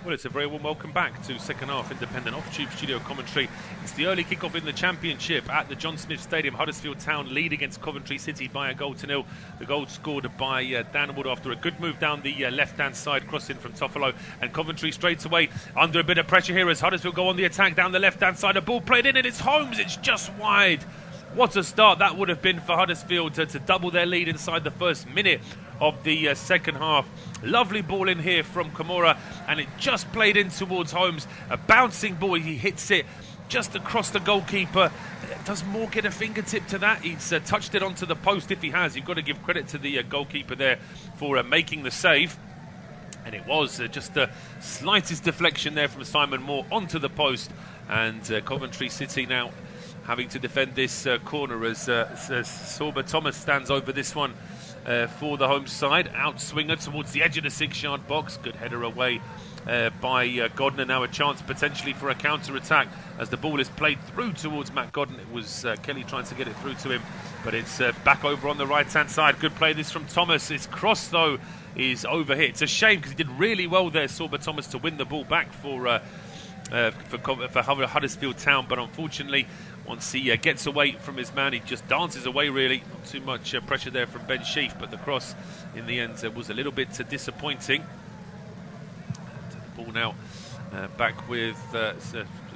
Well, it's a very warm welcome back to second half independent off-tube studio commentary. It's the early kick-off in the Championship at the John Smith Stadium. Huddersfield Town lead against Coventry City by 1-0. The goal scored by Dan Wood after a good move down the left-hand side, crossing from Toffolo. And Coventry straight away under a bit of pressure here as Huddersfield go on the attack down the left-hand side. A ball played in and it's Holmes. It's just wide. What a start that would have been for Huddersfield to double their lead inside the first minute of the second half. Lovely ball in here from Kamora, and it just played in towards Holmes. A bouncing ball, he hits it just across the goalkeeper. Does Moore get a fingertip to that? He's touched it onto the post. If he has, you've got to give credit to the goalkeeper there for making the save. And it was just the slightest deflection there from Simon Moore onto the post. And Coventry City now having to defend this corner as Sorba Thomas stands over this one for the home side. Outswinger towards the edge of the 6-yard box. Good header away by Godden. Now a chance potentially for a counter-attack as the ball is played through towards Mark Godden. It was Kelly trying to get it through to him, but it's back over on the right-hand side. Good play this from Thomas. His cross, though, is overhit. It's a shame because he did really well there, Sorba Thomas, to win the ball back for Huddersfield Town, but unfortunately once he gets away from his man, he just dances away really. Not too much pressure there from Ben Sheaf, but the cross in the end was a little bit disappointing. And the ball now back with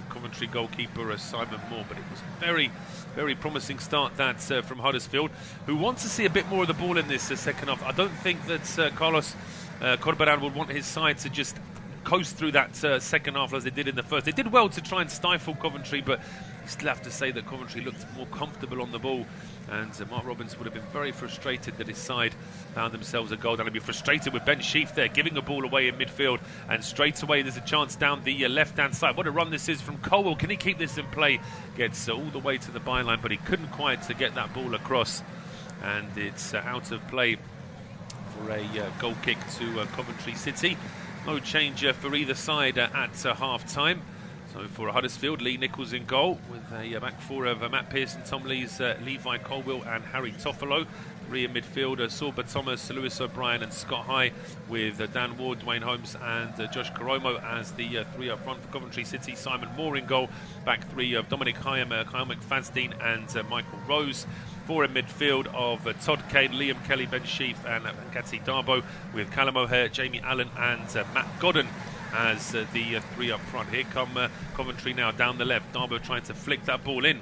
Coventry goalkeeper Simon Moore, but it was a very, very promising start that from Huddersfield, who want to see a bit more of the ball in this second half. I don't think that Carlos Corberan would want his side to just coast through that second half as they did in the first. They did well to try and stifle Coventry, but you still have to say that Coventry looked more comfortable on the ball, and Mark Robins would have been very frustrated that his side found themselves a goal. And he'd be frustrated with Ben Sheaf there giving a ball away in midfield, and straight away there's a chance down the left-hand side. What a run this is from Colwell. Can he keep this in play? Gets all the way to the byline, but he couldn't quite to get that ball across, and it's out of play for a goal kick to Coventry City. No change for either side at half-time. So for Huddersfield, Lee Nichols in goal with a back four of Matt Pearson, Tom Lees, Levi Colwell and Harry Toffolo. Three in midfield, Sorba Thomas, Lewis O'Brien and Scott High, with Dan Ward, Dwayne Holmes and Josh Karomo as the three up front for Coventry City. Simon Moore in goal. Back three of Dominic Hyam, Kyle McFadden and Michael Rose. Four in midfield of Todd Kane, Liam Kelly, Ben Sheaf and Katsi Darbo, with Callum O'Hare, Jamie Allen and Matt Godden as the three up front. Here come Coventry now down the left. Darbo trying to flick that ball in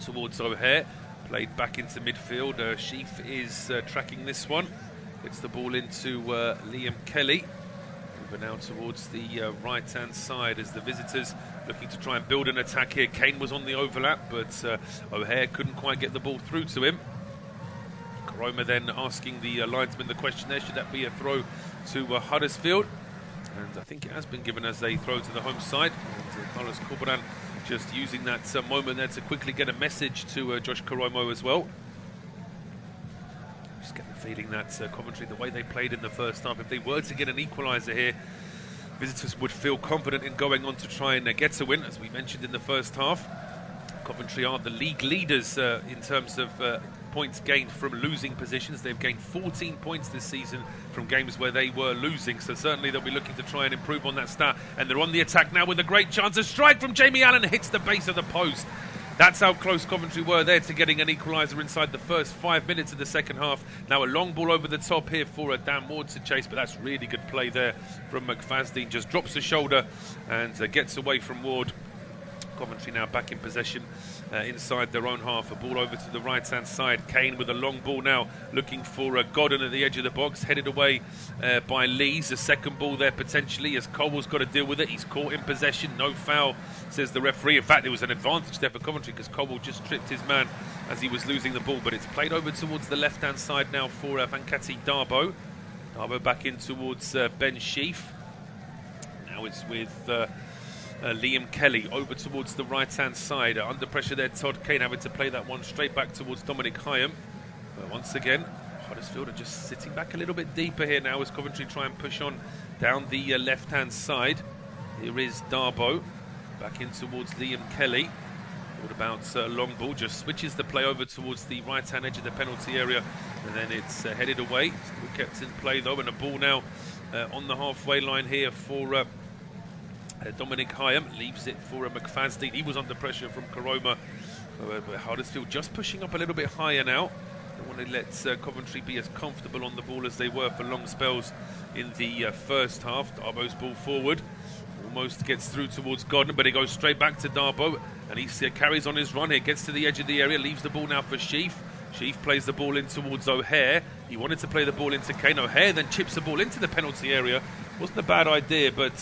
towards O'Hare. Played back into midfield. Sheaf is tracking this one. Gets the ball into Liam Kelly. Moving now towards the right-hand side as the visitors looking to try and build an attack here. Kane was on the overlap, but O'Hare couldn't quite get the ball through to him. Karoma then asking the linesman the question there, should that be a throw to Huddersfield? And I think it has been given as a throw to the home side. And Carlos Corberan just using that moment there to quickly get a message to Josh Karomo as well. Just get the feeling that Coventry, the way they played in the first half, if they were to get an equaliser here, visitors would feel confident in going on to try and get a win, as we mentioned in the first half. Coventry are the league leaders in terms of points gained from losing positions. They've gained 14 points this season from games where they were losing, so certainly they'll be looking to try and improve on that stat. And they're on the attack now with a great chance. A strike from Jamie Allen hits the base of the post. That's how close Coventry were there to getting an equaliser inside the first 5 minutes of the second half. Now a long ball over the top here for Dan Ward to chase, but that's really good play there from McFadden. Just drops the shoulder and gets away from Ward. Coventry now back in possession inside their own half. A ball over to the right-hand side. Kane with a long ball now, looking for Godden at the edge of the box, headed away by Lees. A second ball there potentially, as Colwell's got to deal with it. He's caught in possession, no foul, says the referee. In fact, it was an advantage there for Coventry because Colwell just tripped his man as he was losing the ball. But it's played over towards the left-hand side now for Vankati Darbo. Darbo back in towards Ben Sheaf. Now it's with Liam Kelly over towards the right-hand side. Under pressure there, Todd Kane having to play that one straight back towards Dominic Hyam. But once again, Huddersfield are just sitting back a little bit deeper here now as Coventry try and push on down the left-hand side. Here is Darbo back in towards Liam Kelly. What about long ball? Just switches the play over towards the right-hand edge of the penalty area, and then it's headed away. Still kept in play though, and a ball now on the halfway line here for Dominic Hyam leaves it for McFadden. He was under pressure from Karoma. Huddersfield just pushing up a little bit higher now. Don't want to let Coventry be as comfortable on the ball as they were for long spells in the first half. Darbo's ball forward. Almost gets through towards Godden, but it goes straight back to Darbo. And he carries on his run here. Gets to the edge of the area. Leaves the ball now for Sheaf. Sheaf plays the ball in towards O'Hare. He wanted to play the ball into Kane. O'Hare then chips the ball into the penalty area. Wasn't a bad idea, but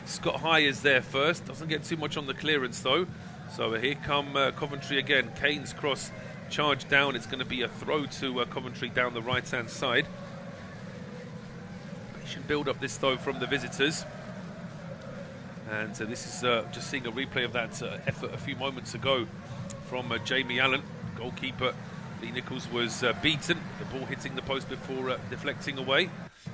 Scott High is there first. Doesn't get too much on the clearance though. So here come Coventry again. Kane's cross charged down. It's going to be a throw to Coventry down the right-hand side. Patient build up this though from the visitors. And this is just seeing a replay of that effort a few moments ago from Jamie Allen. Goalkeeper Lee Nichols was beaten. The ball hitting the post before deflecting away.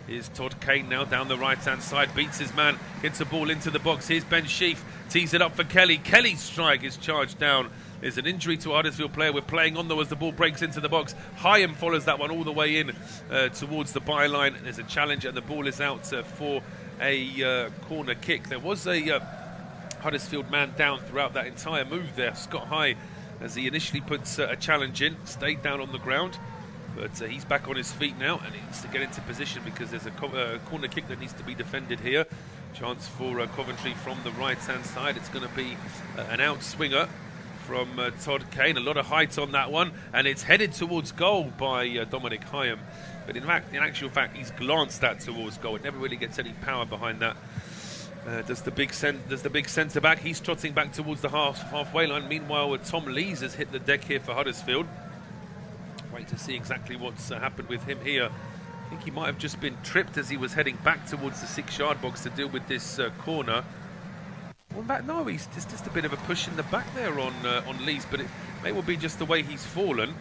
Here's Todd Kane now down the right-hand side. Beats his man. Gets the ball into the box. Here's Ben Sheaf. Tees it up for Kelly. Kelly's strike is charged down. There's an injury to a Huddersfield player. We're playing on though as the ball breaks into the box. Hyam follows that one all the way in towards the byline. There's a challenge and the ball is out for a corner kick. There was a Huddersfield man down throughout that entire move there. Scott High, as he initially puts a challenge in, stayed down on the ground. But he's back on his feet now and he needs to get into position because there's a corner kick that needs to be defended here. Chance for Coventry from the right-hand side. It's going to be an out swinger from Todd Kane. A lot of height on that one, and it's headed towards goal by Dominic Hyam. But in actual fact, he's glanced that towards goal. It never really gets any power behind that. Does the big centre back? He's trotting back towards the halfway line. Meanwhile, Tom Lees has hit the deck here for Huddersfield. Wait to see exactly what's happened with him here. I think he might have just been tripped as he was heading back towards the 6-yard box to deal with this corner. No, he's just a bit of a push in the back there on Lees, but it may well be just the way he's fallen.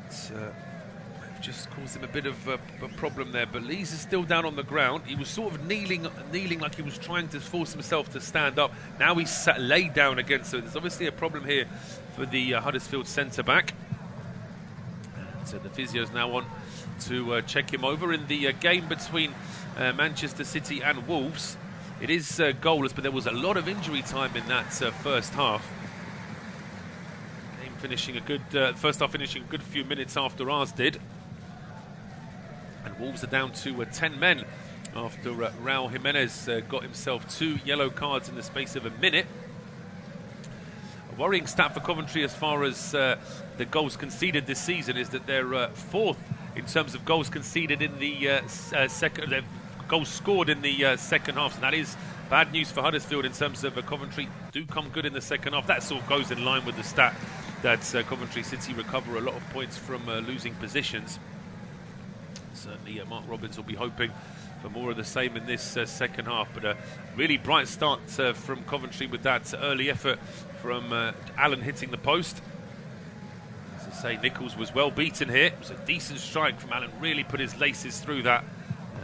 It's just caused him a bit of a problem there, but Lees is still down on the ground. He was sort of kneeling like he was trying to force himself to stand up. Now he's laid down again, so there's obviously a problem here for the Huddersfield centre-back. So the physio's now on to check him over in the game between Manchester City and Wolves. It is goalless, but there was a lot of injury time in that first half. Game finishing a good first half, finishing a good few minutes after ours did. And Wolves are down to 10 men after Raul Jimenez got himself 2 yellow cards in the space of a minute. A worrying stat for Coventry as far as the goals conceded this season is that they're 4th in terms of goals conceded in the second. Goals scored in the second half, and that is bad news for Huddersfield in terms of Coventry do come good in the second half. That sort of goes in line with the stat that Coventry City recover a lot of points from losing positions. Certainly Mark Robbins will be hoping for more of the same in this second half, but a really bright start from Coventry with that early effort from Allen hitting the post. As I say, Nichols was well beaten here. It was a decent strike from Allen, really put his laces through that,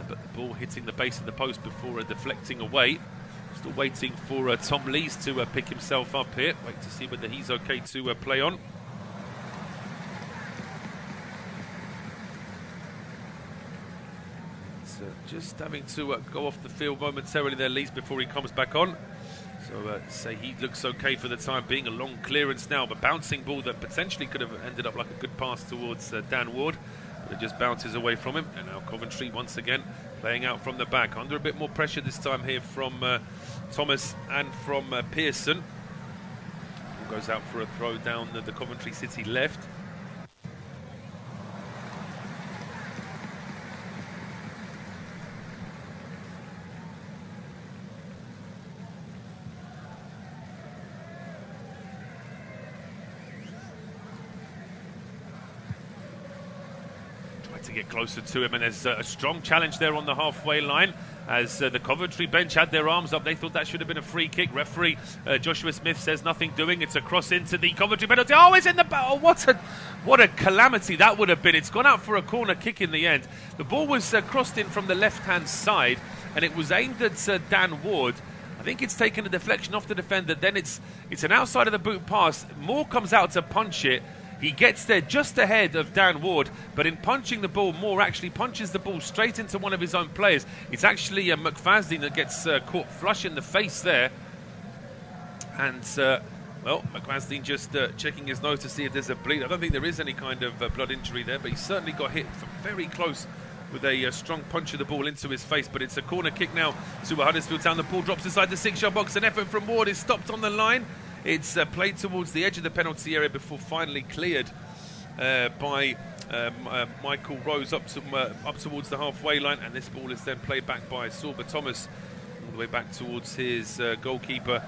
but the ball hitting the base of the post before deflecting away. Still waiting for Tom Lees to pick himself up here. Wait to see whether he's okay to play on. Just having to go off the field momentarily there, Lees, before he comes back on. So say he looks okay for the time being. A long clearance now, but bouncing ball that potentially could have ended up like a good pass towards Dan Ward. But it just bounces away from him. And now Coventry once again playing out from the back. Under a bit more pressure this time here from Thomas and from Pearson. Ball goes out for a throw down the Coventry City left. To get closer to him, and there's a strong challenge there on the halfway line as the Coventry bench had their arms up. They thought that should have been a free kick. Referee Joshua Smith says nothing doing. It's a cross into the Coventry penalty. Oh, it's in the... Oh, what a calamity that would have been. It's gone out for a corner kick in the end. The ball was crossed in from the left-hand side, and it was aimed at Dan Ward. I think it's taken a deflection off the defender. Then it's an outside of the boot pass. Moore comes out to punch it. He gets there just ahead of Dan Ward, but in punching the ball, Moore actually punches the ball straight into one of his own players. It's actually McFadden that gets caught flush in the face there. And, well, McFadden just checking his nose to see if there's a bleed. I don't think there is any kind of blood injury there, but he certainly got hit from very close with a strong punch of the ball into his face. But it's a corner kick now to Huddersfield Town. The ball drops inside the 6-yard box. An effort from Ward is stopped on the line. It's played towards the edge of the penalty area before finally cleared by Michael Rose up towards the halfway line. And this ball is then played back by Sorba Thomas all the way back towards his goalkeeper,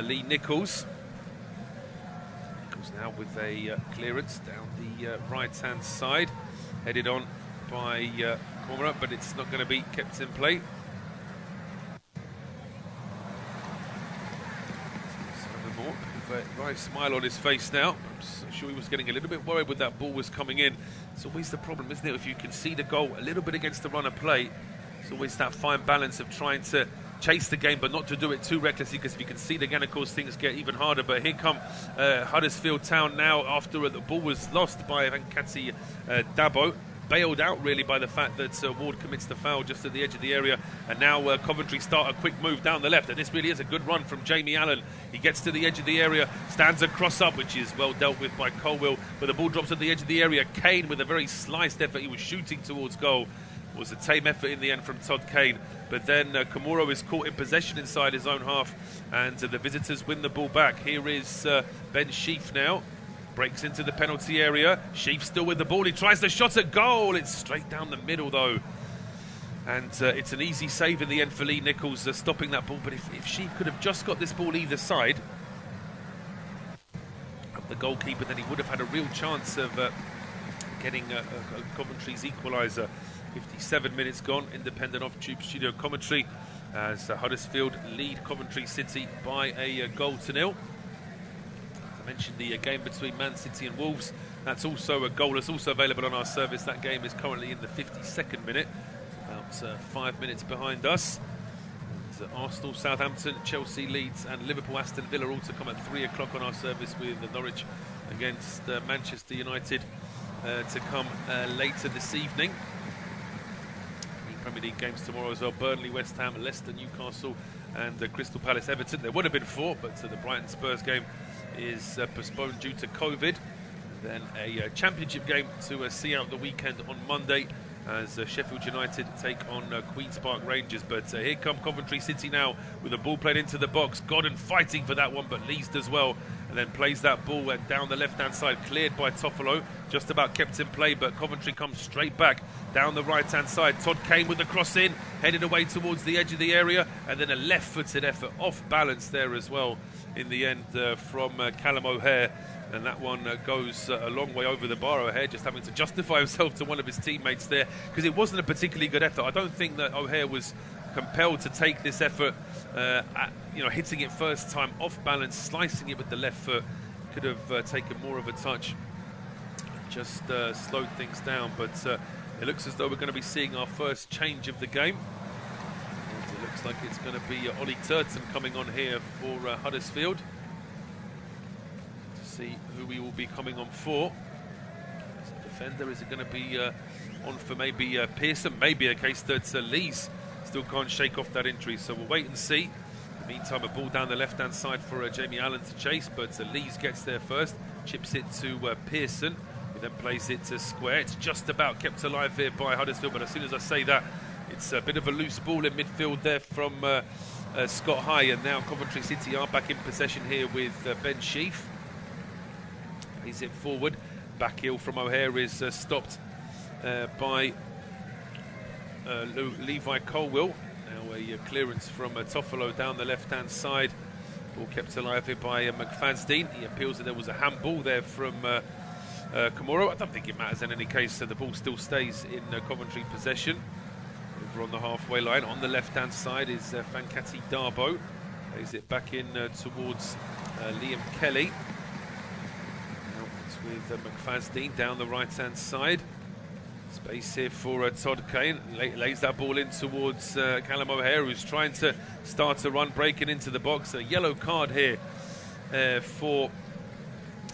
Lee Nichols. Nichols now with a clearance down the right-hand side. Headed on by Cormorant, but it's not going to be kept in play. Nice smile on his face now. I'm sure he was getting a little bit worried when that ball was coming in. It's always the problem, isn't it? If you concede a goal a little bit against the run of play, it's always that fine balance of trying to chase the game but not to do it too recklessly, because if you concede again, of course, things get even harder. But here come Huddersfield Town now after the ball was lost by Venkati Dabo. Bailed out really by the fact that Ward commits the foul just at the edge of the area, and now Coventry start a quick move down the left, and this really is a good run from Jamie Allen. He gets to the edge of the area, stands a cross up, which is well dealt with by Colwill, but the ball drops at the edge of the area. Kane with a very sliced effort, he was shooting towards goal. It was a tame effort in the end from Todd Kane, but then Komuro is caught in possession inside his own half, and the visitors win the ball back. Here is Ben Sheaf now. Breaks into the penalty area. Sheaf still with the ball. He tries the shot at goal. It's straight down the middle, though. And it's an easy save in the end for Lee Nichols, stopping that ball. But if Sheaf could have just got this ball either side of the goalkeeper, then he would have had a real chance of getting Coventry's equaliser. 57 minutes gone. Independent off-tube studio commentary as Huddersfield lead Coventry City by a goal to nil. I mentioned the game between Man City and Wolves. That's also a goal. It's also available on our service. That game is currently in the 52nd minute. It's about 5 minutes behind us. Arsenal, Southampton, Chelsea, Leeds and Liverpool, Aston Villa all to come at 3 o'clock on our service, with Norwich against Manchester United to come later this evening. Premier League games tomorrow as well. Burnley, West Ham, Leicester, Newcastle and Crystal Palace, Everton. There would have been 4, but the Brighton Spurs game is postponed due to COVID. Then a championship game to see out the weekend on Monday as Sheffield United take on Queen's Park Rangers. But here come Coventry City now with the ball played into the box. Godden fighting for that one, but Lees does well, and then plays that ball and down the left-hand side, cleared by Toffolo, just about kept in play, but Coventry comes straight back down the right-hand side. Todd Kane with the cross in, headed away towards the edge of the area, and then a left-footed effort off balance there as well in the end from Callum O'Hare. And that one goes a long way over the bar. O'Hare just having to justify himself to one of his teammates there, because it wasn't a particularly good effort. I don't think that O'Hare was compelled to take this effort, hitting it first time off balance, slicing it with the left foot. Could have taken more of a touch, just slowed things down. But it looks as though we're going to be seeing our first change of the game. And it looks like it's going to be Ollie Turton coming on here for Huddersfield. See who we will be coming on for. As a defender, is it going to be on for maybe Pearson? Maybe a case that Lees still can't shake off that injury, so we'll wait and see. In the meantime, a ball down the left-hand side for Jamie Allen to chase, but Lees gets there first, chips it to Pearson, who then plays it to square. It's just about kept alive here by Huddersfield, but as soon as I say that, it's a bit of a loose ball in midfield there from Scott High, and now Coventry City are back in possession here with Ben Sheaf. Plays it forward. Back heel from O'Hare is stopped by Levi Colwill. Now a clearance from Toffolo down the left-hand side. Ball kept alive here by McFadden. He appeals that there was a handball there from Komuro. I don't think it matters in any case. So the ball still stays in Coventry possession. Over on the halfway line. On the left-hand side is Venkati Dabo. Plays it back in towards Liam Kelly. With McFadden down the right-hand side. Space here for Todd Kane. Lays that ball in towards Callum O'Hare, who's trying to start a run, breaking into the box. A yellow card here for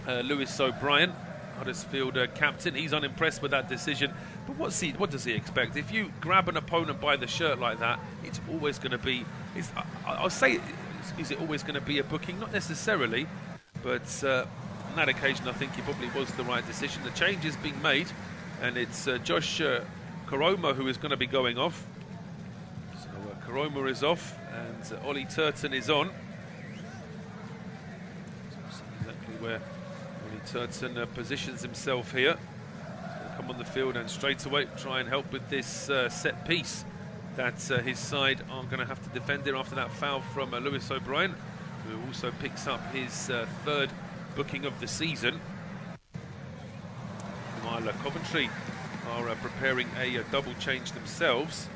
Lewis O'Brien. Huddersfield captain. He's unimpressed with that decision. But what does he expect? If you grab an opponent by the shirt like that, it's always going to be... I'll say, is it always going to be a booking? Not necessarily, but on that occasion I think it probably was the right decision. The change is being made, and it's Josh Koroma who is going to be going off. So Koroma is off, and Ollie Turton is on. So we'll see exactly where Ollie Turton positions himself here. He's going to come on the field and straight away try and help with this set piece that his side are going to have to defend here after that foul from Lewis O'Brien, who also picks up his third booking of the season. While Coventry are preparing a double change themselves.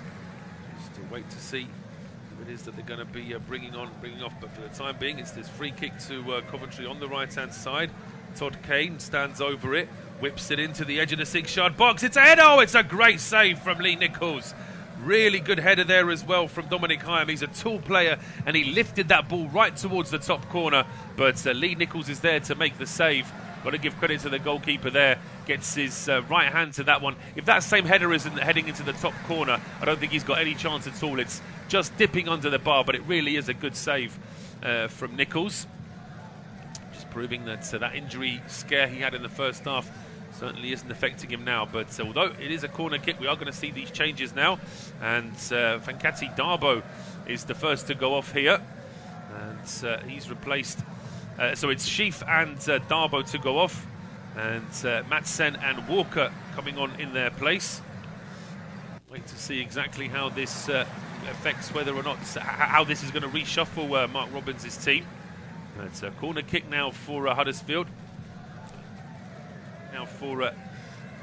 Just to wait to see who it is that they're going to be bringing off. But for the time being, it's this free kick to Coventry on the right-hand side. Todd Kane stands over it, whips it into the edge of the 6-yard box. It's a header! Oh, it's a great save from Lee Nichols. Really good header there as well from Dominic Hyam. He's a tall player, and he lifted that ball right towards the top corner. But Lee Nichols is there to make the save. Got to give credit to the goalkeeper there. Gets his right hand to that one. If that same header isn't heading into the top corner, I don't think he's got any chance at all. It's just dipping under the bar, but it really is a good save from Nichols. Just proving that that injury scare he had in the first half certainly isn't affecting him now. But although it is a corner kick, we are going to see these changes now. And Fankati Darbo is the first to go off here. And he's replaced... so it's Sheaf and Darbo to go off. And Madsen and Walker coming on in their place. Wait to see exactly how this affects whether or not... how this is going to reshuffle Mark Robbins' team. It's a corner kick now for Huddersfield. Now for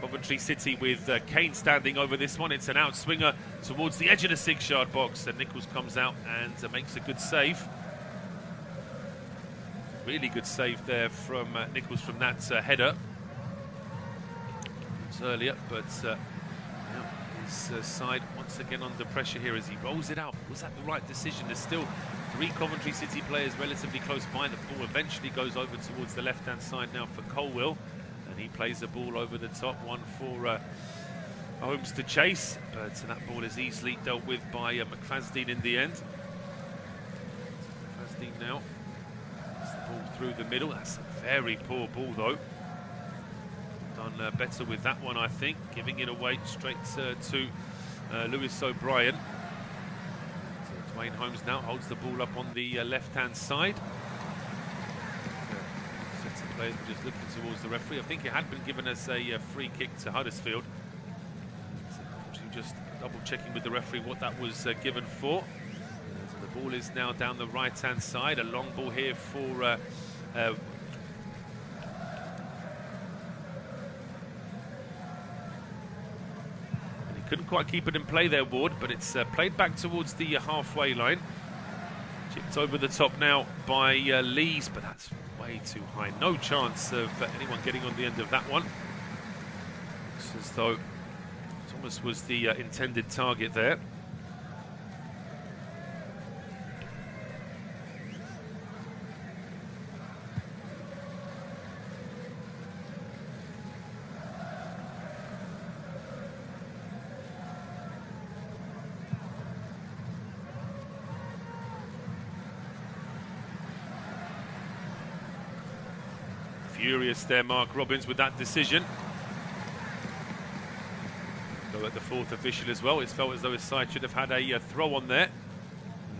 Coventry City with Kane standing over this one. It's an outswinger towards the edge of the 6-yard box, and Nichols comes out and makes a good save. Really good save there from Nichols from that header. It was earlier, but his side once again under pressure here as he rolls it out. Was that the right decision? There's still 3 Coventry City players relatively close by. The ball eventually goes over towards the left-hand side now for Colwill. And he plays the ball over the top, one for Holmes to chase, but that ball is easily dealt with by McFadzean in the end. McFadzean now gets the ball through the middle. That's a very poor ball though. Done better with that one, I think, giving it away straight to Lewis O'Brien. So Dwayne Holmes now holds the ball up on the left-hand side. Players were just looking towards the referee. I think it had been given as a free kick to Huddersfield. So just double checking with the referee what that was given for. So the ball is now down the right-hand side. A long ball here for he couldn't quite keep it in play there, Ward, but it's played back towards the halfway line. Chipped over the top now by Lees, but that's way too high. No chance of anyone getting on the end of that one. Looks as though Thomas was the intended target there. Furious there, Mark Robbins, with that decision. Go at the 4th official as well. It's felt as though his side should have had a throw on there.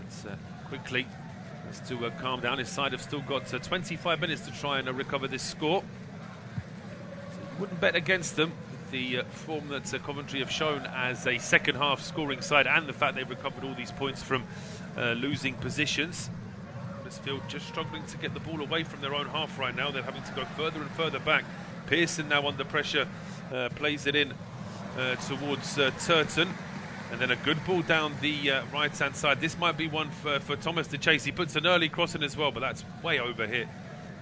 Let's quickly has to calm down. His side have still got 25 minutes to try and recover this score. So you wouldn't bet against them with the form that Coventry have shown as a second half scoring side, and the fact they've recovered all these points from losing positions. Huddersfield just struggling to get the ball away from their own half right now. They're having to go further and further back. Pearson now under pressure, plays it in towards Turton, and then a good ball down the right-hand side. This might be one for Thomas to chase. He puts an early cross in as well, but that's way over here.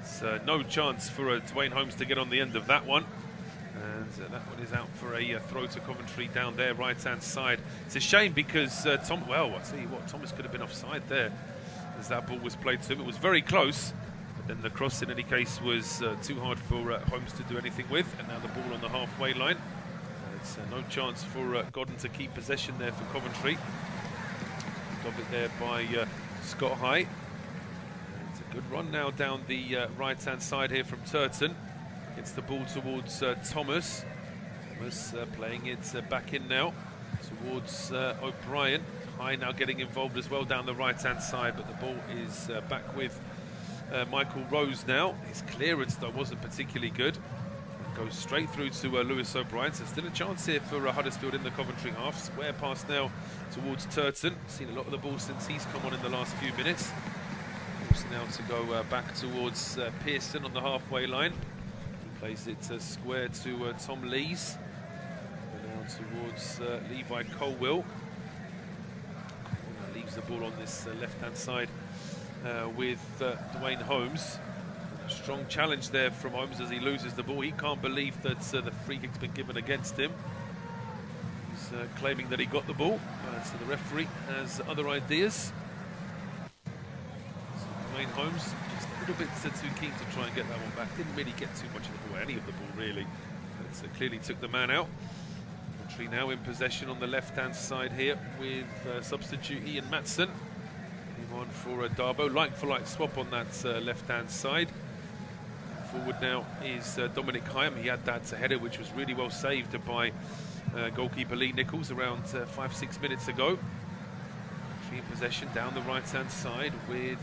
So no chance for Dwayne Holmes to get on the end of that one. And that one is out for a throw to Coventry down there, right-hand side. It's a shame because I tell you what, Thomas could have been offside there as that ball was played to him. It was very close, but Then the cross, in any case, was too hard for Holmes to do anything with. And now the ball on the halfway line. It's no chance for Godden to keep possession there for Coventry. Got it there by Scott High. It's a good run now down the right-hand side here from Turton. Gets the ball towards Thomas. Thomas playing it back in now towards O'Brien. High now getting involved as well down the right-hand side, but the ball is back with Michael Rose now. His clearance, though, wasn't particularly good. Goes straight through to Lewis O'Brien, so still a chance here for Huddersfield in the Coventry half. Square pass now towards Turton. Seen a lot of the ball since he's come on in the last few minutes. Forced now to go back towards Pearson on the halfway line. He plays it square to Tom Lees. Now towards Levi Colwill. Leaves the ball on this left-hand side with Dwayne Holmes. Strong challenge there from Holmes as he loses the ball. He can't believe that the free kick's been given against him. He's claiming that he got the ball, so the referee has other ideas. So Dwayne Holmes just a little bit too keen to try and get that one back. Didn't really get too much of the ball, any of the ball really. So clearly took the man out. Coventry now in possession on the left-hand side here with substitute Ian Matson. Came on for Darbo, like-for-like swap on that left-hand side. Forward now is Dominic Hyam. He had that header which was really well saved by goalkeeper Lee Nichols around 5-6 minutes ago. In possession down the right-hand side with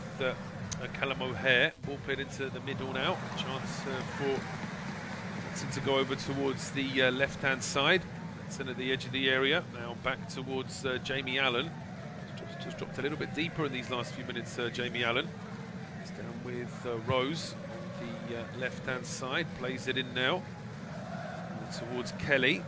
Callum O'Hare. Ball played into the middle now. Chance for Hudson to go over towards the left-hand side. Hudson at the edge of the area. Now back towards Jamie Allen. Just dropped a little bit deeper in these last few minutes, Jamie Allen. It's down with Rose. The left-hand side, plays it in now towards Kelly.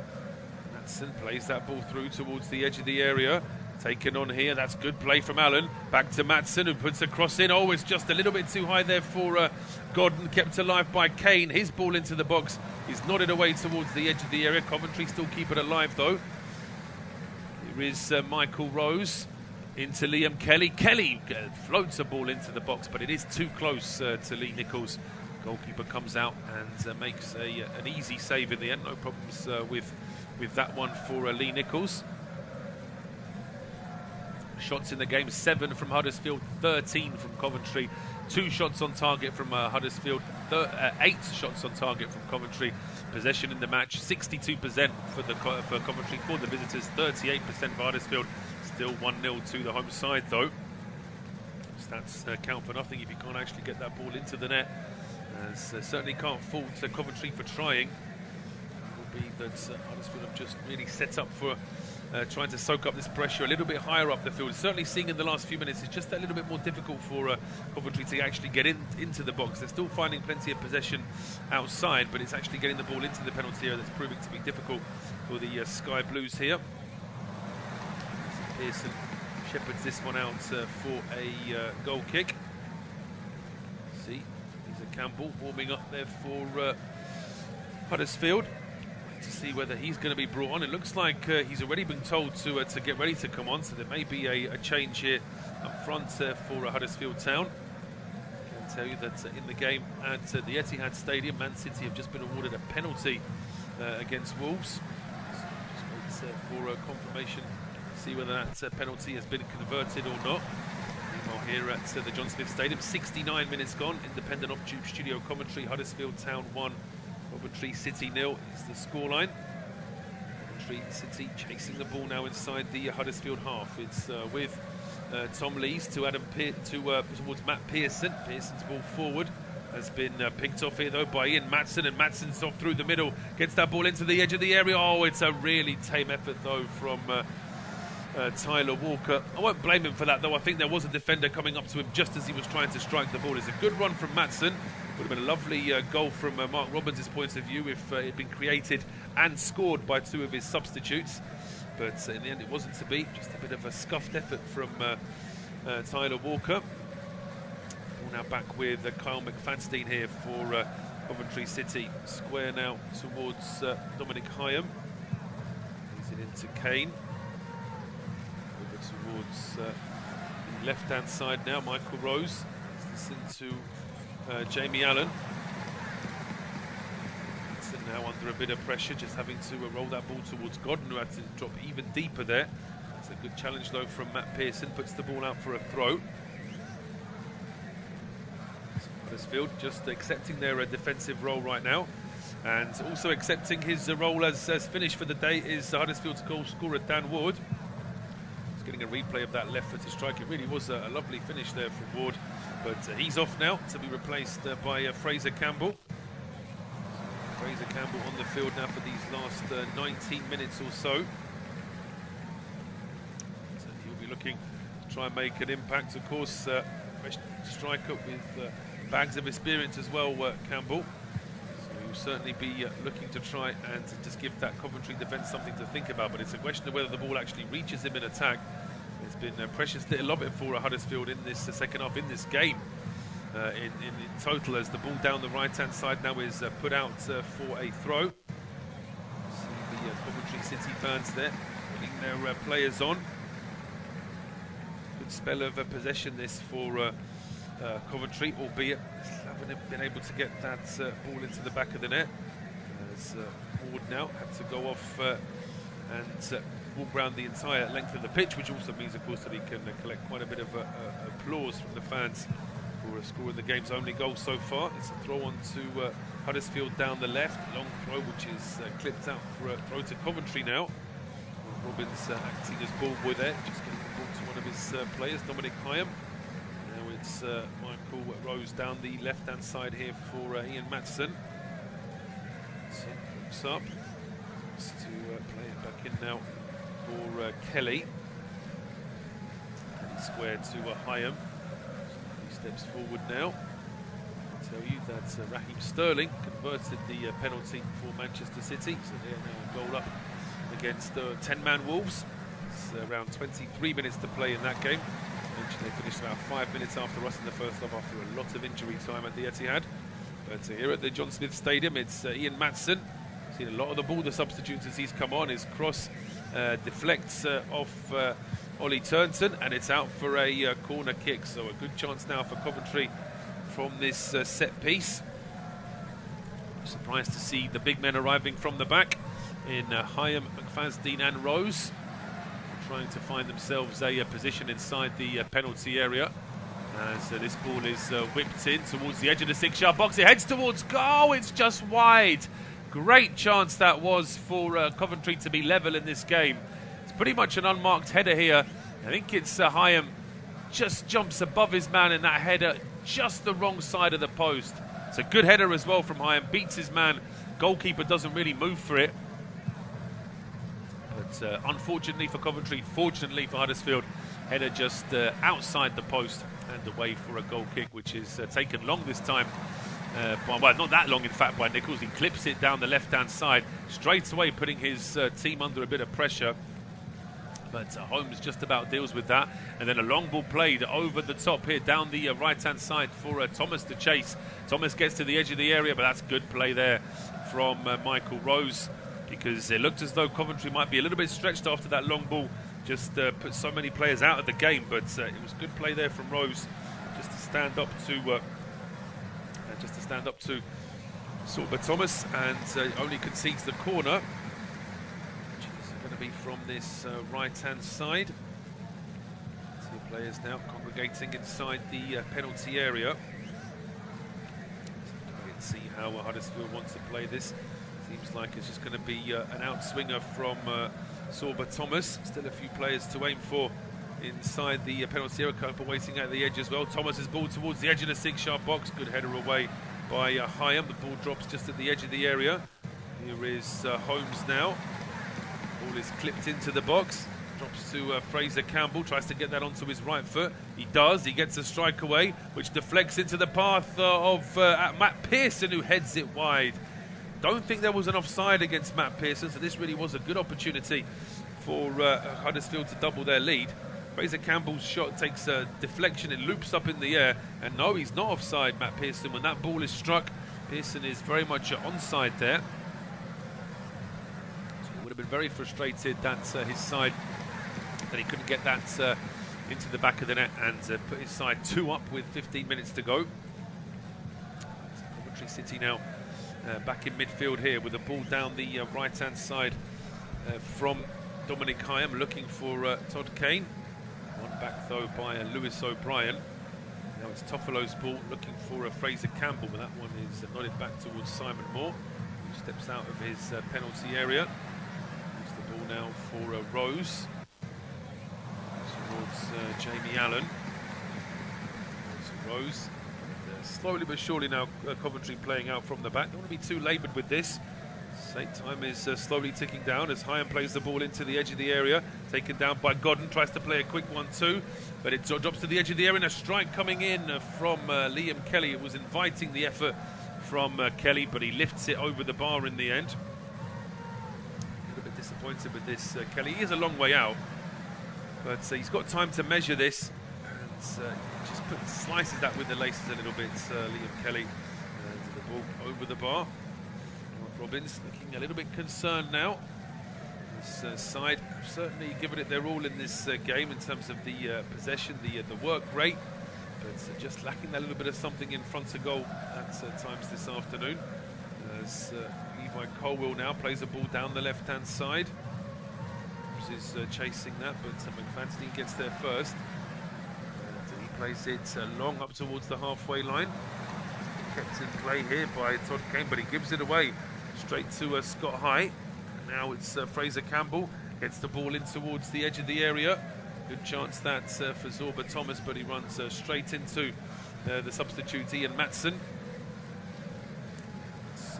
Matson plays that ball through towards the edge of the area. Taken on here, that's good play from Allen. Back to Matson, who puts a cross in. Oh, it's just a little bit too high there for Godden, kept alive by Kane. His ball into the box. He's nodded away towards the edge of the area. Coventry still keep it alive, though. Here is Michael Rose into Liam Kelly. Kelly floats a ball into the box, but it is too close to Lee Nichols. Goalkeeper comes out and makes an easy save in the end. No problems with that one for Lee Nichols. Shots in the game, 7 from Huddersfield, 13 from Coventry. 2 shots on target from Huddersfield, 8 shots on target from Coventry. Possession in the match, 62% for Coventry, for the visitors, 38% for Huddersfield. Still 1-0 to the home side, though. Stats count for nothing if you can't actually get that ball into the net. Certainly can't fault Coventry for trying. It will be that Huddersfield have just really set up for trying to soak up this pressure a little bit higher up the field. Certainly seeing in the last few minutes it's just a little bit more difficult for Coventry to actually get into the box. They're still finding plenty of possession outside, but it's actually getting the ball into the penalty area that's proving to be difficult for the Sky Blues here. Pearson shepherds this one out for a goal kick. See, Campbell warming up there for Huddersfield. Wait to see whether he's going to be brought on. It looks like he's already been told to get ready to come on, so there may be a change here up front for Huddersfield Town. I can tell you that in the game at the Etihad Stadium, Man City have just been awarded a penalty against Wolves. So just wait for confirmation, see whether that penalty has been converted or not. Here at the John Smith Stadium, 69 minutes gone. Independent off-tube studio commentary. Huddersfield Town 1, Coventry City 0 is the scoreline. Coventry City chasing the ball now inside the Huddersfield half. It's with Tom Lees towards Matt Pearson. Pearson's ball forward has been picked off here though by Ian Matson, and Matson's off through the middle. Gets that ball into the edge of the area. Oh, it's a really tame effort though from Tyler Walker. I won't blame him for that though. I think there was a defender coming up to him just as he was trying to strike the ball. It's a good run from Matson. Would have been a lovely goal from Mark Robbins' point of view if it had been created and scored by 2 of his substitutes, but in the end it wasn't to be. Just a bit of a scuffed effort from Tyler Walker. Ball now back with Kyle McFadstein here for Coventry City. Square now towards Dominic Hyam. He's it into Kane. Towards the left-hand side now, Michael Rose. This into Jamie Allen. So now under a bit of pressure, just having to roll that ball towards Godden, who had to drop even deeper there. It's a good challenge though from Matt Pearson, puts the ball out for a throw. So Huddersfield just accepting their defensive role right now, and also accepting his role as finish for the day is Huddersfield's goal scorer Dan Ward. He's getting a replay of that left-footed strike. It really was a lovely finish there from Ward, but he's off now to be replaced by Fraser Campbell. Fraser Campbell on the field now for these last 19 minutes or so. So he'll be looking to try and make an impact. Of course, striker with bags of experience as well, Campbell. So he'll certainly be looking to try and just give that Coventry defence something to think about. But it's a question of whether the ball actually reaches him in attack. There's been a precious little of it for Huddersfield in this second half, in this game. In total, as the ball down the right-hand side now is put out for a throw. See the Coventry City fans there putting their players on. Good spell of possession this for Coventry, albeit haven't been able to get that ball into the back of the net. As Ward now had to go off and walk around the entire length of the pitch, which also means, of course, that he can collect quite a bit of applause from the fans for scoring the game's only goal so far. It's a throw on to Huddersfield down the left. Long throw, which is clipped out for a throw to Coventry now. Robbins acting as ball boy there, just getting the ball to one of his players, Dominic Hyam. Now it's Michael Rose down the left-hand side here for Ian Matson. So looks up just to play it back in now for Kelly. And square to Hyam. Steps forward now. I'll tell you that Raheem Sterling converted the penalty for Manchester City, so they're now a goal up against 10-man Wolves. It's around 23 minutes to play in that game. They finished about 5 minutes after us in the first half after a lot of injury time at the Etihad. But here at the John Smith Stadium, it's Ian Matson. Seen a lot of the ball, the substitutes as he's come on. His cross deflects off Ollie Turnton, and it's out for a corner kick. So a good chance now for Coventry from this set piece. Surprised to see the big men arriving from the back in Hyam, McFadden and Rose, trying to find themselves a position inside the penalty area. As this ball is whipped in towards the edge of the 6-yard box. It heads towards goal. It's just wide. Great chance that was for Coventry to be level in this game. Pretty much an unmarked header here. I think it's Hyam just jumps above his man in that header, just the wrong side of the post. It's a good header as well from Hyam, beats his man. Goalkeeper doesn't really move for it. But unfortunately for Coventry, fortunately for Huddersfield, header just outside the post and away for a goal kick, which is taken long this time. Well, not that long in fact by Nichols. He clips it down the left-hand side, straight away putting his team under a bit of pressure. But Holmes just about deals with that. And then a long ball played over the top here down the right-hand side for Thomas to chase. Thomas gets to the edge of the area, but that's good play there from Michael Rose, because it looked as though Coventry might be a little bit stretched after that long ball. Just put so many players out of the game, but it was good play there from Rose just to stand up to Sorba Thomas, and only concedes the corner, be from this right-hand side. Two players now congregating inside the penalty area. So let's see how Huddersfield wants to play this. Seems like it's just going to be an outswinger from Sorba Thomas. Still a few players to aim for inside the penalty area. Couple waiting at the edge as well. Thomas's ball towards the edge of the 6-yard box. Good header away by Hyam. The ball drops just at the edge of the area. Here is Holmes now. Ball is clipped into the box, drops to Fraser Campbell, tries to get that onto his right foot. He does, he gets a strike away, which deflects into the path of Matt Pearson, who heads it wide. Don't think there was an offside against Matt Pearson, so this really was a good opportunity for Huddersfield to double their lead. Fraser Campbell's shot takes a deflection, it loops up in the air, and no, he's not offside, Matt Pearson. When that ball is struck, Pearson is very much onside there. Would have been very frustrated that his side, that he couldn't get that into the back of the net and put his side 2 up with 15 minutes to go. Coventry City now back in midfield here with the ball down the right-hand side from Dominic Hyam, looking for Todd Kane. One back though by Lewis O'Brien. Now it's Toffolo's ball, looking for Fraser Campbell, but that one is nodded back towards Simon Moore, who steps out of his penalty area. Moves the ball now for Rose towards Jamie Allen. Rose. Slowly but surely now Coventry playing out from the back. Don't want to be too laboured with this. Same time is slowly ticking down as Hyam plays the ball into the edge of the area. Taken down by Godden, tries to play a quick 1-2, but it drops to the edge of the area and a strike coming in from Liam Kelly. It was inviting the effort from Kelly, but he lifts it over the bar in the end. A little bit disappointed with this Kelly. He is a long way out, but he's got time to measure this. And slices that with the laces a little bit, Liam Kelly. The ball over the bar. Robbins looking a little bit concerned now. This side certainly giving it their all in this game in terms of the possession, the work rate, but just lacking that little bit of something in front of goal at times this afternoon. As Levi Colwell now plays the ball down the left-hand side. Is chasing that, but McFadden gets there first. He plays it long up towards the halfway line. Kept in play here by Todd Kane, but he gives it away straight to Scott High. Now it's Fraser Campbell, gets the ball in towards the edge of the area. Good chance that for Zorba Thomas, but he runs straight into the substitute Ian Matson. It's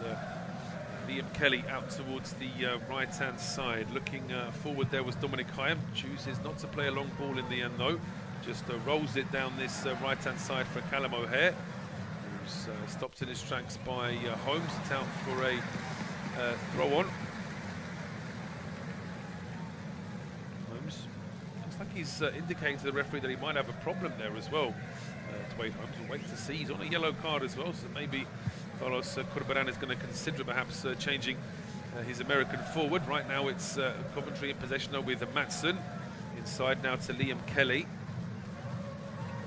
Liam Kelly out towards the right-hand side. Looking forward there was Dominic Hyam. Chooses not to play a long ball in the end though. Just rolls it down this right-hand side for Callum O'Hare. Stopped in his tracks by Holmes. It's out for a throw-on. Holmes looks like he's indicating to the referee that he might have a problem there as well. Holmes will wait to see. He's on a yellow card as well, so maybe Carlos Corberan is going to consider perhaps changing his American forward. Right now it's Coventry in possession with Matson. Inside now to Liam Kelly.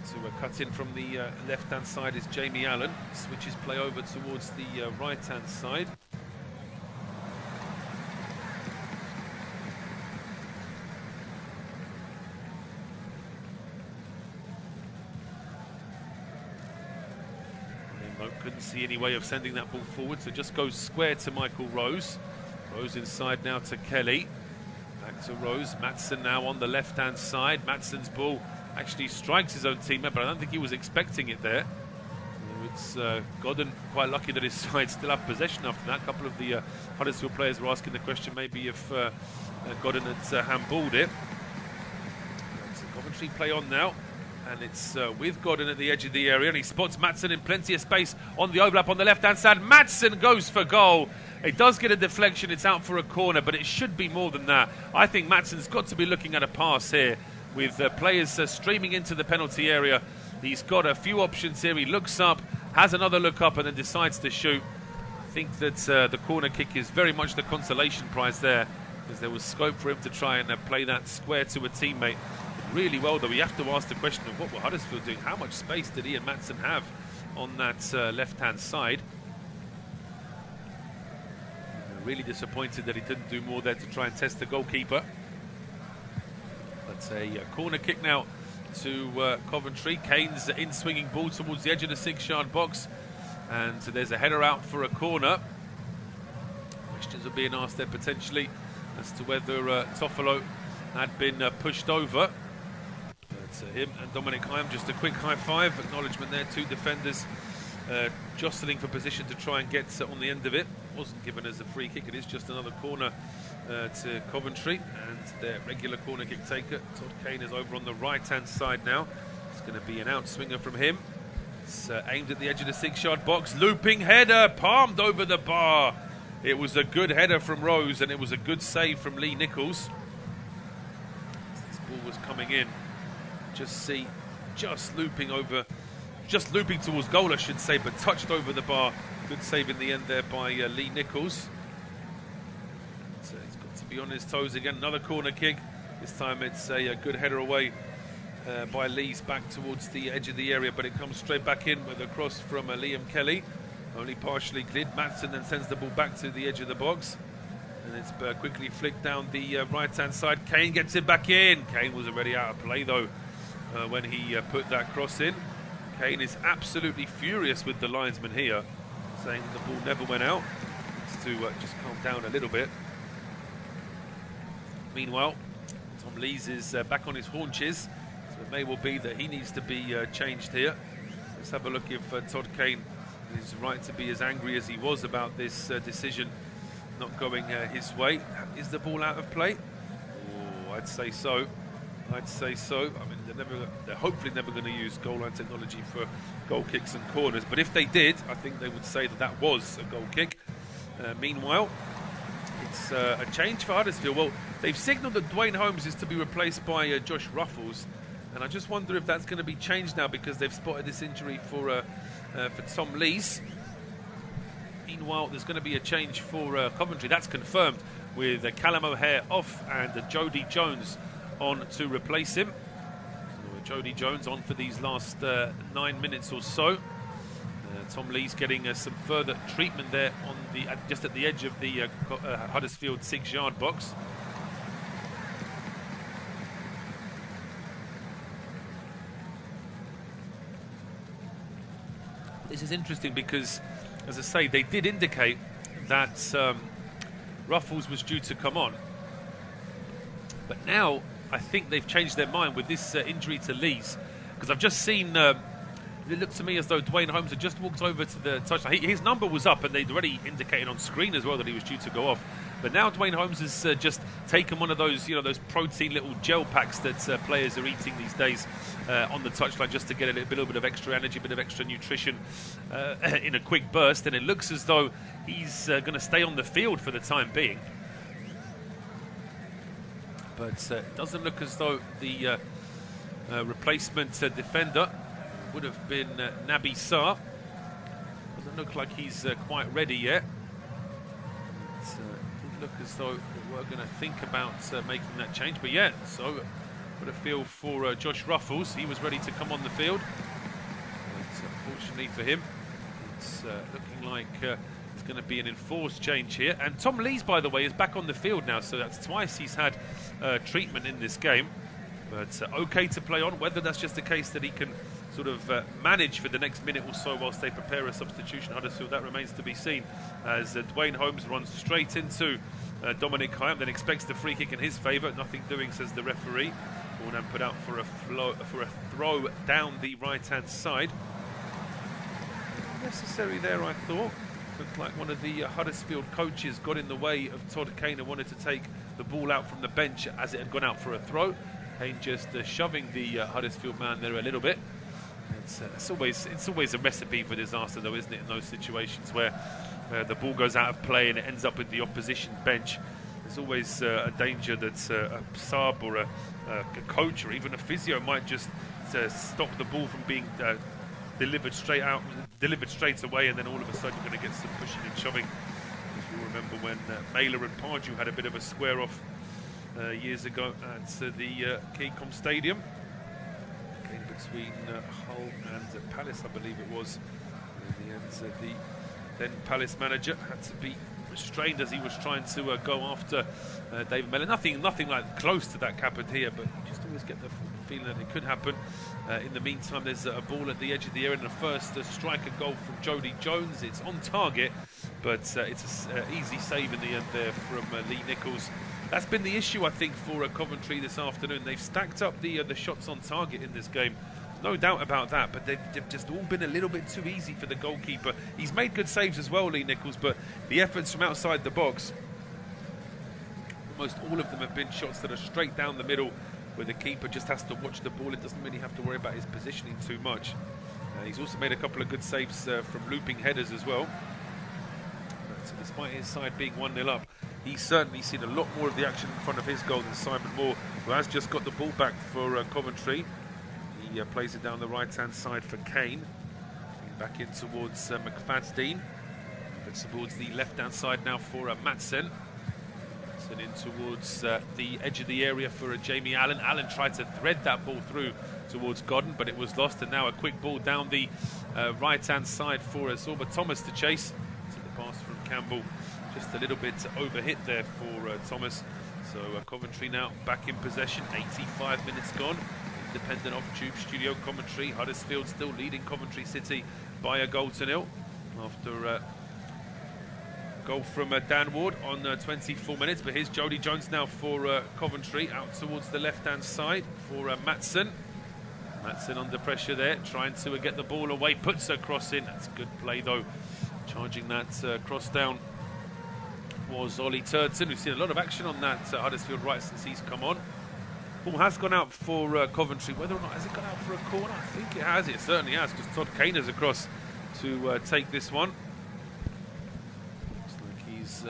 To cut in from the left-hand side is Jamie Allen. Switches play over towards the right-hand side. Couldn't see any way of sending that ball forward, so just goes square to Michael Rose. Rose inside now to Kelly. Back to Rose. Matson now on the left-hand side. Matson's ball actually strikes his own teammate, but I don't think he was expecting it there. It's Godden quite lucky that his side still have possession after that. A couple of the Huddersfield players were asking the question maybe if Godden had handballed it. So Coventry play on now, and it's with Godden at the edge of the area, and he spots Matson in plenty of space on the overlap on the left-hand side. Matson goes for goal. It does get a deflection, it's out for a corner, but it should be more than that. I think Matson's got to be looking at a pass here. With players streaming into the penalty area, he's got a few options here. He looks up, has another look up, and then decides to shoot. I think that the corner kick is very much the consolation prize there, because there was scope for him to try and play that square to a teammate. Really well, though. We have to ask the question of what were Huddersfield doing? How much space did Ian Matson have on that left-hand side? Really disappointed that he didn't do more there to try and test the goalkeeper. That's a corner kick now to Coventry. Kane's in-swinging ball towards the edge of the 6-yard box, and there's a header out for a corner. Questions are being asked there potentially as to whether Toffolo had been pushed over. But him and Dominic Hyam, just a quick high five, acknowledgement there. Two defenders jostling for position to try and get on the end of it. Wasn't given as a free kick, it is just another corner to Coventry, and their regular corner kick taker Todd Kane is over on the right-hand side now. It's going to be an outswinger from him. It's aimed at the edge of the 6-yard box. Looping header, palmed over the bar. It was a good header from Rose, and it was a good save from Lee Nichols. This ball was coming in. Just looping towards goal, I should say, but touched over the bar. Good save in the end there by Lee Nichols. So he's got to be on his toes again. Another corner kick. This time it's a good header away by Lee's back towards the edge of the area, but it comes straight back in with a cross from Liam Kelly. only partially cleared. Madsen then sends the ball back to the edge of the box. And it's quickly flicked down the right-hand side. Kane gets it back in. Kane was already out of play, though, when he put that cross in. Kane is absolutely furious with the linesman here, saying the ball never went out. Needs to just calm down a little bit. Meanwhile, Tom Lees is back on his haunches, so it may well be that he needs to be changed here. Let's have a look if Todd Kane is right to be as angry as he was about this decision not going his way. Is the ball out of play? Oh, I'd say so. I'd say so. I mean, they're hopefully never going to use goal line technology for goal kicks and corners, but if they did, I think they would say that that was a goal kick. Meanwhile, it's a change for Huddersfield. Well, they've signalled that Dwayne Holmes is to be replaced by Josh Ruffles, and I just wonder if that's going to be changed now because they've spotted this injury for Tom Lees. Meanwhile, there's going to be a change for Coventry. That's confirmed with Callum O'Hare off and Jodi Jones on to replace him. So Jodi Jones on for these last 9 minutes or so. Tom Lees getting some further treatment there on the just at the edge of the Huddersfield 6-yard box. This is interesting because, as I say, they did indicate that Ruffles was due to come on. But now I think they've changed their mind with this injury to Lees. Because I've just seen, it looked to me as though Dwayne Holmes had just walked over to the touchline. His number was up and they'd already indicated on screen as well that he was due to go off. But now Dwayne Holmes has just taken one of those, those protein little gel packs that players are eating these days on the touchline just to get a little bit of extra energy, a bit of extra nutrition in a quick burst. And it looks as though he's going to stay on the field for the time being. But it doesn't look as though the replacement defender would have been Naby Sarr. Doesn't look like he's quite ready yet. It did look as though they were going to think about making that change. But yeah, so got a feel for Josh Ruffles. He was ready to come on the field. But unfortunately for him, it's looking like it's going to be an enforced change here. And Tom Lees, by the way, is back on the field now. So that's twice he's had treatment in this game. But okay to play on. Whether that's just a case that he can sort of manage for the next minute or so whilst they prepare a substitution, Huddersfield, that remains to be seen. As Dwayne Holmes runs straight into Dominic Hyam, then expects the free kick in his favour. Nothing doing, says the referee. Ball now put out for a throw down the right-hand side. Necessary there, I thought. Looked like one of the Huddersfield coaches got in the way of Todd Kane and wanted to take the ball out from the bench as it had gone out for a throw. Kane just shoving the Huddersfield man there a little bit. It's always a recipe for disaster, though, isn't it, in those situations where the ball goes out of play and it ends up with the opposition bench. There's always a danger that a sub or a coach or even a physio might just stop the ball from being delivered straight away, and then all of a sudden you're going to get some pushing and shoving. As you'll remember when Mailer and Pardew had a bit of a square off years ago at the Keycom Stadium. Between Hull and Palace, I believe it was. In the end, the then Palace manager had to be restrained as he was trying to go after David Mailer. Nothing like close to that happened here, but you just always get the feeling that it could happen. In the meantime, there's a ball at the edge of the area, and the first striker goal from Jodi Jones. It's on target, but it's an easy save in the end there from Lee Nichols. That's been the issue, I think, for Coventry this afternoon. They've stacked up the shots on target in this game. No doubt about that, but they've just all been a little bit too easy for the goalkeeper. He's made good saves as well, Lee Nichols, but the efforts from outside the box, almost all of them have been shots that are straight down the middle, where the keeper just has to watch the ball. It doesn't really have to worry about his positioning too much. He's also made a couple of good saves from looping headers as well. But despite his side being 1-0 up, he's certainly seen a lot more of the action in front of his goal than Simon Moore, who has just got the ball back for Coventry. He plays it down the right-hand side for Kane. Back in towards McFadden. But towards the left-hand side now for Madsen. So in towards the edge of the area for Jamie Allen. Allen tried to thread that ball through towards Godden, but it was lost, and now a quick ball down the right-hand side for Sorba Thomas to chase. So the pass from Campbell just a little bit overhit there for Thomas. So Coventry now back in possession, 85 minutes gone. Independent off-tube studio commentary. Huddersfield still leading Coventry City by a goal to nil after goal from Dan Ward on 24 minutes. But here's Jodi Jones now for Coventry, out towards the left-hand side for Matson. Matson under pressure there, trying to get the ball away, puts a cross in. That's good play though. Charging that cross down was Ollie Turton. We've seen a lot of action on that Huddersfield right since he's come on. Ball has gone out for Coventry. Whether or not has it gone out for a corner? I think it has. It certainly has, because Todd Kane is across to take this one. Looks like he's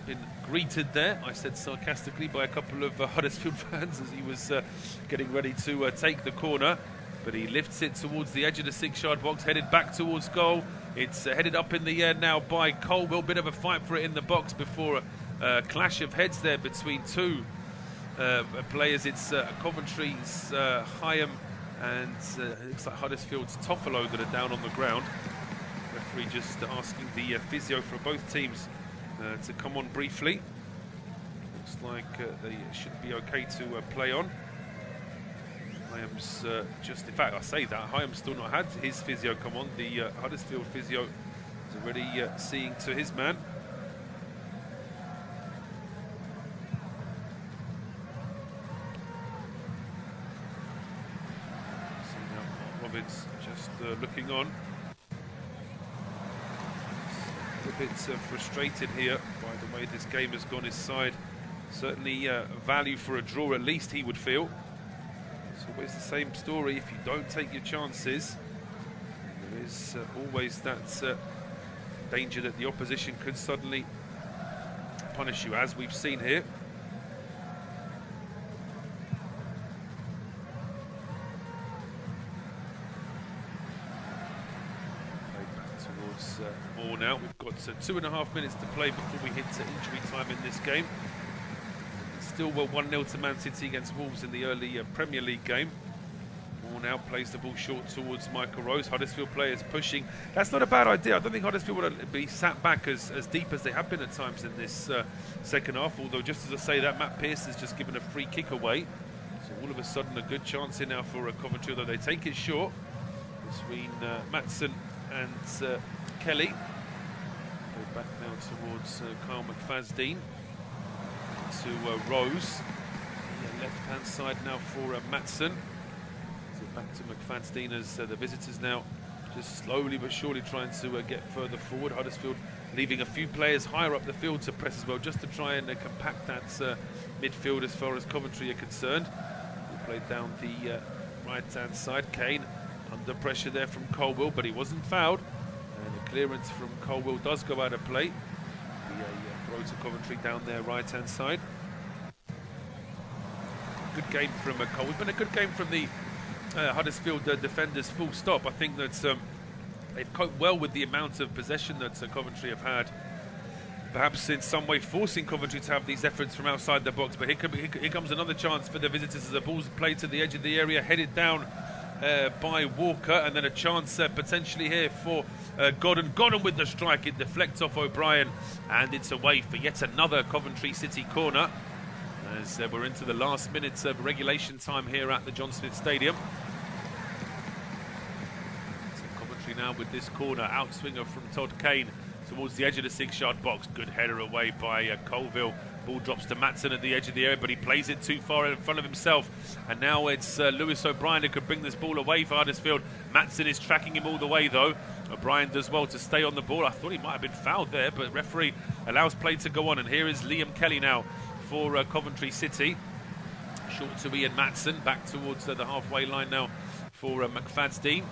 been greeted there, I said sarcastically, by a couple of Huddersfield fans as he was getting ready to take the corner. But he lifts it towards the edge of the 6-yard box, headed back towards goal. It's headed up in the air now by Colwell. Bit of a fight for it in the box before a clash of heads there between two players. It's Coventry's Hyam and it looks like Huddersfield's Toffolo that are down on the ground. Referee just asking the physio for both teams to come on briefly. Looks like they should be okay to play on. Hyam's just, in fact, I say that, Hyam's still not had his physio come on. The Huddersfield physio is already seeing to his man. See now, Mark Robbins just looking on. A bit frustrated here by the way this game has gone his side. Certainly value for a draw, at least he would feel. It's always the same story. If you don't take your chances, there is always that danger that the opposition could suddenly punish you, as we've seen here. Towards more now. We've got 2.5 minutes to play before we hit injury time in this game. It's still 1-0 to Man City against Wolves in the early Premier League game. Moore now plays the ball short towards Michael Rose. Huddersfield players pushing. That's not a bad idea. I don't think Huddersfield would be sat back as deep as they have been at times in this second half. Although, just as I say that, Matt Pearce has just given a free kick away. So all of a sudden a good chance here now for Coventry, although they take it short between Matson and Kelly. Go back now towards Carl McFadden to Rose. The left-hand side now for Matson. So back to McFadden as the visitors now just slowly but surely trying to get further forward. Huddersfield leaving a few players higher up the field to press as well, just to try and compact that midfield as far as Coventry are concerned. We played down the right-hand side. Kane under pressure there from Colwell, but he wasn't fouled. And the clearance from Colwell does go out of play. Be a throw to Coventry down their right-hand side. Good game from Colwell. It's been a good game from the Huddersfield defenders, full stop. I think that they've coped well with the amount of possession that Coventry have had. Perhaps in some way forcing Coventry to have these efforts from outside the box. But here comes another chance for the visitors as the ball's played to the edge of the area, headed down by Walker, and then a chance potentially here for Godden. Godden with the strike, it deflects off O'Brien, and it's away for yet another Coventry City corner as we're into the last minutes of regulation time here at the John Smith Stadium. So Coventry now with this corner, outswinger from Todd Kane towards the edge of the 6-yard box. Good header away by Colville. Ball drops to Matson at the edge of the area, but he plays it too far in front of himself. And now it's Lewis O'Brien who could bring this ball away for Huddersfield. Matson is tracking him all the way, though. O'Brien does well to stay on the ball. I thought he might have been fouled there, but referee allows play to go on. And here is Liam Kelly now for Coventry City. Short to Ian Matson, back towards the halfway line now for McFadden.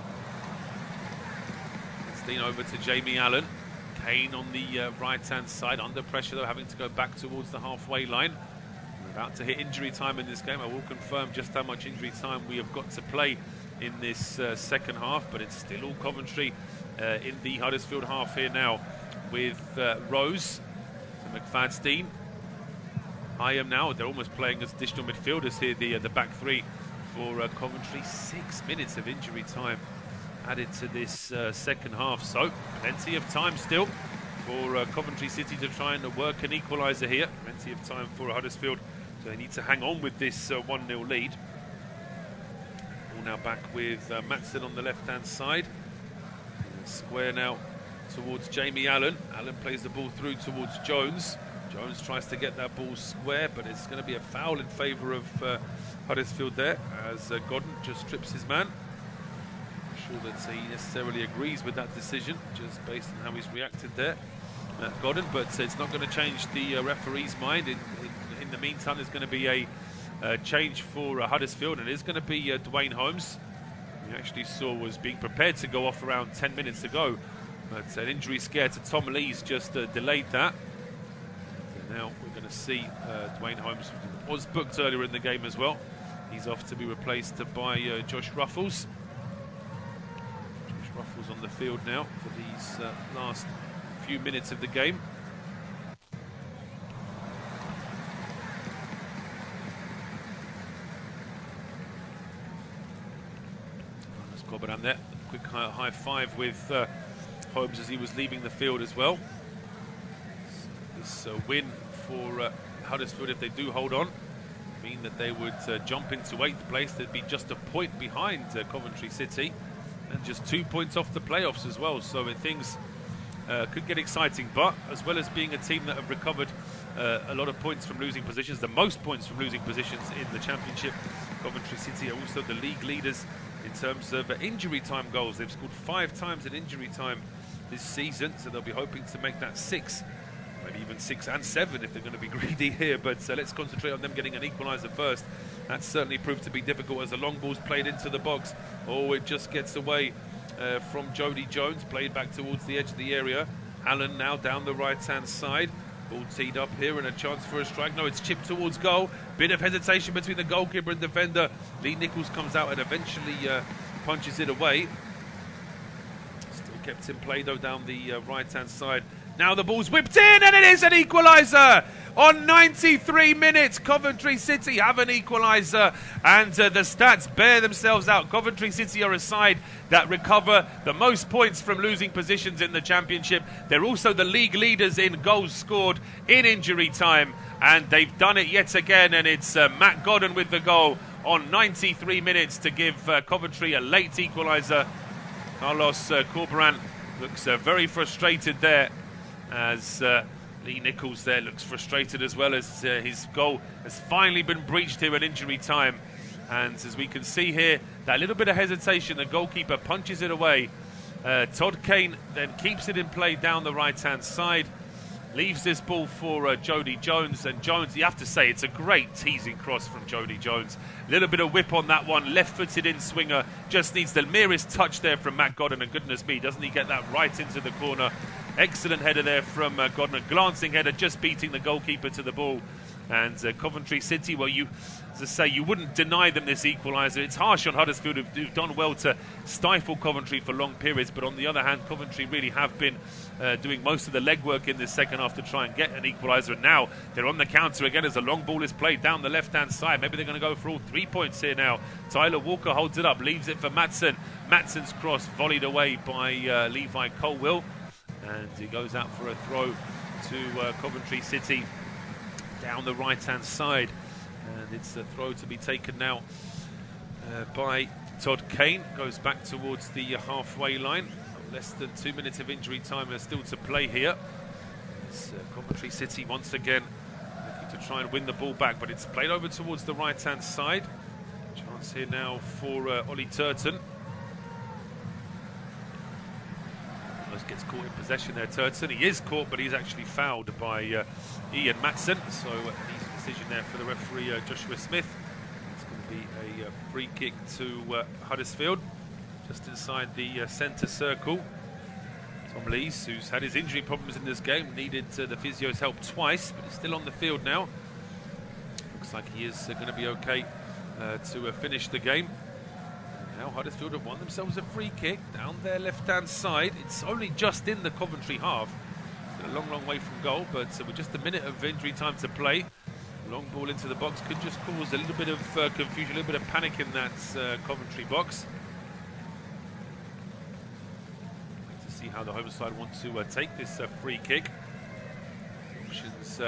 McFadden over to Jamie Allen. Kane on the right-hand side, under pressure though, having to go back towards the halfway line. We're about to hit injury time in this game. I will confirm just how much injury time we have got to play in this second half, but it's still all Coventry in the Huddersfield half here now with Rose to McFadden. Hyam now, they're almost playing as additional midfielders here, the back three for Coventry. 6 minutes of injury time added to this second half, so plenty of time still for Coventry City to try and work an equaliser here. Plenty of time for Huddersfield, so they need to hang on with this 1-0 lead. All now back with Matson on the left-hand side. Square now towards Jamie Allen. Allen plays the ball through towards Jones. Jones tries to get that ball square, but it's going to be a foul in favour of Huddersfield there, as Godden just trips his man. I'm sure that he necessarily agrees with that decision, just based on how he's reacted there, Godden, but it's not going to change the referee's mind. In the meantime, there's going to be a change for Huddersfield, and it's going to be Dwayne Holmes. We actually saw was being prepared to go off around 10 minutes ago, but an injury scare to Tom Lee's just delayed that. So now we're going to see Dwayne Holmes was booked earlier in the game as well. He's off to be replaced by Josh Ruffles. Josh Ruffles on the field now for these last few minutes of the game. But there, quick high five with Holmes as he was leaving the field as well. So this win for Huddersfield, if they do hold on, mean that they would jump into 8th place. They'd be just a point behind Coventry City and just 2 points off the playoffs as well. So things could get exciting, but as well as being a team that have recovered a lot of points from losing positions, the most points from losing positions in the Championship, Coventry City are also the league leaders in terms of injury time goals. They've scored 5 times in injury time this season, so they'll be hoping to make that 6, maybe even 6 and 7 if they're going to be greedy here. But let's concentrate on them getting an equaliser first. That certainly proved to be difficult as the long ball's played into the box. Oh, it just gets away from Jodi Jones, played back towards the edge of the area. Allen now down the right-hand side. Ball teed up here and a chance for a strike. No, it's chipped towards goal. Bit of hesitation between the goalkeeper and defender. Lee Nichols comes out and eventually punches it away. Still kept in play though down the right-hand side. Now the ball's whipped in and it is an equaliser. On 93 minutes, Coventry City have an equaliser, and the stats bear themselves out. Coventry City are a side that recover the most points from losing positions in the Championship. They're also the league leaders in goals scored in injury time, and they've done it yet again, and it's Mark Godden with the goal on 93 minutes to give Coventry a late equaliser. Carlos Corberán looks very frustrated there, as Lee Nichols there looks frustrated as well, as his goal has finally been breached here at injury time. And as we can see here, that little bit of hesitation, the goalkeeper punches it away. Todd Kane then keeps it in play down the right-hand side, leaves this ball for Jodi Jones. And Jones, you have to say, it's a great teasing cross from Jodi Jones. A little bit of whip on that one, left-footed in-swinger, just needs the merest touch there from Mark Godden, and goodness me, doesn't he get that right into the corner. Excellent header there from Godden, a glancing header, just beating the goalkeeper to the ball. And Coventry City, well, as I say, you wouldn't deny them this equaliser. It's harsh on Huddersfield, who've done well to stifle Coventry for long periods, but on the other hand, Coventry really have been doing most of the legwork in this second half to try and get an equaliser. And now they're on the counter again as a long ball is played down the left-hand side. Maybe they're going to go for all 3 points here now. Tyler Walker holds it up, leaves it for Matson. Matson's cross volleyed away by Levi Colwill. And he goes out for a throw to Coventry City down the right-hand side. And it's a throw to be taken now by Todd Kane. Goes back towards the halfway line. Less than 2 minutes of injury time still to play here. It's Coventry City once again looking to try and win the ball back, but it's played over towards the right-hand side. Chance here now for Ollie Turton. Gets caught in possession there, Turton. He is caught, but he's actually fouled by Ian Matson. So an easy decision there for the referee, Joshua Smith. It's going to be a free kick to Huddersfield, just inside the centre circle. Tom Lees, who's had his injury problems in this game, needed the physio's help twice, but he's still on the field now. Looks like he is going to be okay to finish the game. Now Huddersfield have won themselves a free kick down their left-hand side. It's only just in the Coventry half. It's a long, long way from goal, but with just a minute of injury time to play, Long ball into the box could just cause a little bit of confusion, a little bit of panic in that Coventry box. Wait to see how the home side want to take this free kick. Options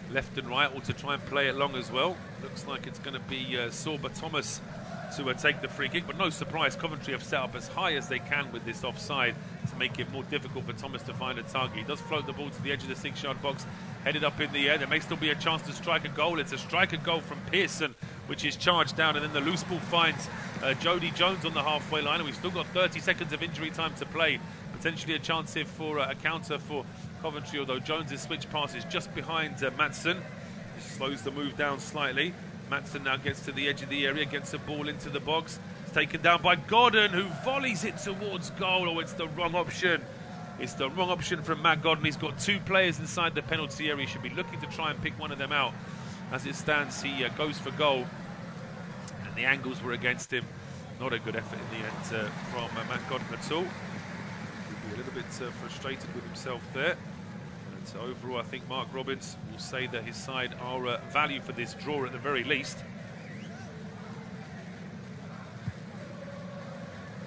left and right, or to try and play it long as well. Looks like it's going to be Sorba Thomas to take the free kick, but no surprise, Coventry have set up as high as they can with this offside to make it more difficult for Thomas to find a target. He does float the ball to the edge of the 6-yard box, headed up in the air. There may still be a chance to strike a goal. It's a striker goal from Pearson, which is charged down, and then the loose ball finds Jodi Jones on the halfway line, and we've still got 30 seconds of injury time to play. Potentially a chance here for a counter for Coventry, although Jones' switch pass is just behind Maatsen. Just slows the move down slightly. Maatsen now gets to the edge of the area, gets a ball into the box. It's taken down by Godden, who volleys it towards goal. Oh, it's the wrong option. It's the wrong option from Mark Godden. He's got two players inside the penalty area. He should be looking to try and pick one of them out. As it stands, he goes for goal. And the angles were against him. Not a good effort in the end from Mark Godden at all. He'll be a little bit frustrated with himself there. So overall, I think Mark Robbins will say that his side are value for this draw at the very least.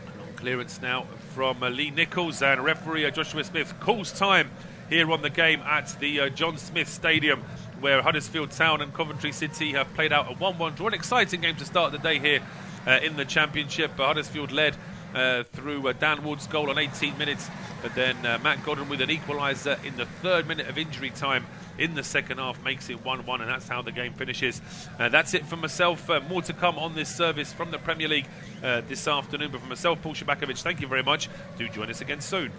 And on clearance now from Lee Nichols, and referee Joshua Smith calls time here on the game at the John Smith Stadium, where Huddersfield Town and Coventry City have played out a 1-1 draw. An exciting game to start the day here in the Championship. Huddersfield led through Dan Wood's goal on 18 minutes, but then Mark Godden with an equaliser in the 3rd minute of injury time in the second half makes it 1-1, and that's how the game finishes. That's it from myself. More to come on this service from the Premier League this afternoon, but from myself, Paul Shabakovic, thank you very much. Do join us again soon.